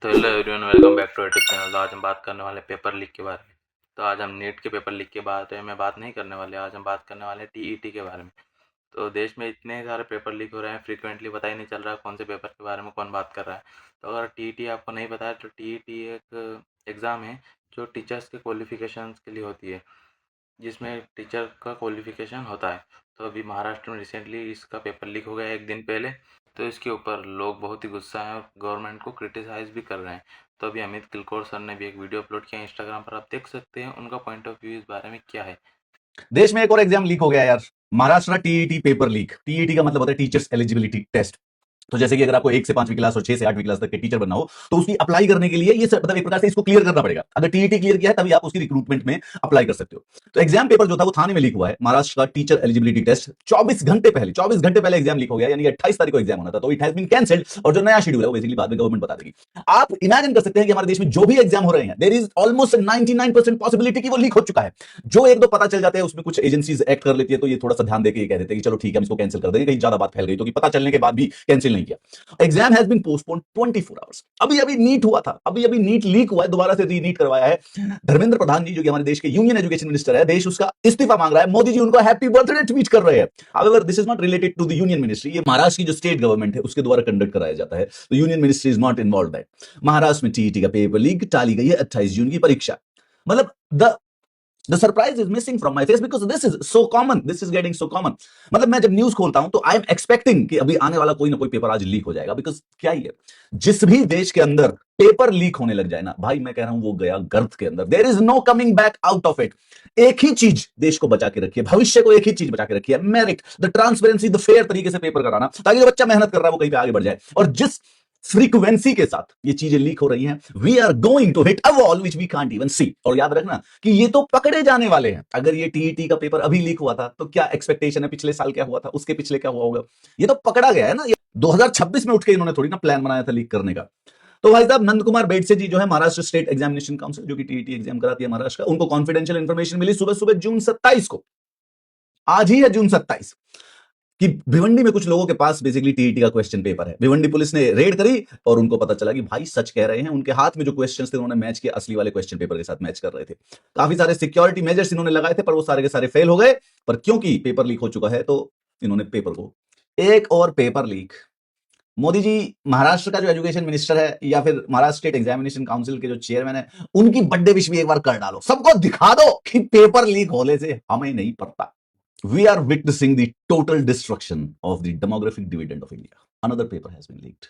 तो hello everyone, welcome back to YouTube channel. तो आज हम बात करने वाले पेपर लीक के बारे में। तो आज हम नीट के पेपर लीक के बारे में बात नहीं करने वाले, आज हम बात करने वाले टीईटी के बारे में। तो देश में इतने सारे पेपर लीक हो रहे हैं, फ्रीक्वेंटली पता ही नहीं चल रहा कौन से पेपर के बारे में कौन बात कर रहा है। तो अगर टीईटी आपको नहीं पता है तो टीईटी एक एग्ज़ाम है जो टीचर्स के क्वालिफिकेशंस के लिए होती है, जिसमें टीचर का क्वालिफिकेशन होता है। तो अभी महाराष्ट्र में रिसेंटली इसका पेपर लीक हो गया एक दिन पहले। तो इसके ऊपर लोग बहुत ही गुस्सा हैं और गवर्नमेंट को क्रिटिसाइज़ भी कर रहे हैं। तो अभी अमित किलकोर सर ने भी एक वीडियो अपलोड किया इंस्टाग्राम पर, आप देख सकते हैं उनका पॉइंट ऑफ व्यू इस बारे में क्या है। देश में एक और एग्जाम लीक हो गया यार। Maharashtra TET paper leak. TET का मतलब होता है टीचर्स एलिजिबिलिटी टेस्ट। तो जैसे कि अगर आपको 1 से 5वीं क्लास और 6 से 8वीं क्लास तक के टीचर बनना हो तो उसकी अप्लाई करने के लिए ये मतलब एक प्रकार से इसको क्लियर करना पड़ेगा। अगर टीईटी क्लियर किया है तभी आप उसकी रिक्रूटमेंट में अप्लाई कर सकते हो। तो एग्जाम पेपर जो था वो थाने में लीक हुआ है। महाराष्ट्र का टीचर एलिजिबिलिटी टेस्ट 24 घंटे पहले एग्जाम लीक हो गया, यानी 28 तारीख को एग्जाम होना था। तो इट हैज बीन कैंसिल्ड और जो नया शेड्यूल है वो बेसिकली बाद में गवर्नमेंट बता देगी। आप इमेजिन कर सकते हैं कि हमारे देश में जो भी एग्जाम हो रहे हैं, देयर इज ऑलमोस्ट 99% पॉसिबिलिटी कि वो लीक हो चुका है। जो एक दो पता चल जाते हैं उसमें कुछ एजेंसीज एक्ट कर लेती है, तो ये थोड़ा सा ध्यान देके ये कह देते हैं कि चलो ठीक है हम इसको कैंसिल कर देंगे, कहीं ज्यादा बात फैल गई तो कि पता चलने के बाद भी कैंसिल नहीं किया। Exam has been postpone 24 hours. अभी अभी नीट हुआ था, अभी अभी नीट लीक हुआ है, दोबारा से रीनीट करवाया है। धर्मेंद्र प्रधान जी जो कि हमारे देश के यूनियन एजुकेशन मिनिस्टर है, देश उसका इस्तीफा मांग रहा है। मोदी जी उनको हैप्पी बर्थडे ट्वीट कर रहे हैं। However this is not related to the union ministry. ये महाराष्ट्र की जो स्टेट गवर्नमेंट है उसके द्वारा कंडक्ट कराया जाता है। तो union ministry is not involve that. Maharashtra में टीईटी का पेपर लीक, टाली गई है 28 जून की परीक्षा। मतलब the surprise is missing from my face because this is so common, this is getting so common। मतलब मैं जब न्यूज खोलता हूं तो आई एम एक्सपेक्टिंग कि अभी आने वाला कोई ना कोई पेपर आज लीक हो जाएगा। बिकॉज क्या ही है, जिस भी देश के अंदर पेपर लीक होने लग जाए ना भाई, मैं कह रहा हूं वो गया गर्त के अंदर। There is no coming back out of it. एक ही चीज देश को बचा के रखी है, भविष्य को एक ही चीज बचा के रखी है, merit, the transparency, the fair तरीके से पेपर कराना, ताकि जो बच्चा मेहनत कर रहा है वो कहीं पे आगे बढ़ जाए। और जिस फ्रीक्वेंसी के साथ ये चीजें लीक हो रही हैं, we are going to hit a wall which we can't even see. और याद रखना कि ये तो पकड़े जाने वाले हैं। अगर ये टीईटी का पेपर अभी लीक हुआ था तो क्या एक्सपेक्टेशन है, पिछले साल क्या हुआ था, उसके पिछले क्या हुआ होगा। ये तो पकड़ा गया है ना। ये 2026 में उठ के इन्होंने थोड़ी ना प्लान बनाया था लीक करने का। तो भाई साहब, नंद कुमार बेडसे जी जो है महाराष्ट्र स्टेट एग्जामिनेशन काउंसिल, जो कि टीईटी एग्जाम कराती है महाराष्ट्र का, उनको कॉन्फिडेंशियल इंफॉर्मेशन मिली सुबह सुबह जून 27 को। आज ही है जून 27 कि भिवंडी में कुछ लोगों के पास बेसिकली टीईटी का क्वेश्चन पेपर है। भिवंडी पुलिस ने रेड करी और उनको पता चला कि भाई सच कह रहे हैं। उनके हाथ में जो क्वेश्चंस थे उन्होंने मैच किए असली वाले क्वेश्चन पेपर के साथ मैच कर रहे थे। काफी सारे सिक्योरिटी मेजर्स इन्होंने लगाए थे पर वो सारे के सारे फेल हो गए। पर क्योंकि पेपर लीक हो चुका है तो इन्होंने पेपर को, एक और पेपर लीक। मोदी जी महाराष्ट्र का जो एजुकेशन मिनिस्टर है या फिर महाराष्ट्र स्टेट एग्जामिनेशन काउंसिल के जो चेयरमैन है, उनकी बर्थडे विश भी एक बार कर डालो, सबको दिखा दो कि पेपर लीक होने से हमें नहीं पड़ता। We are witnessing the total destruction of the demographic dividend of India. Another paper has been leaked.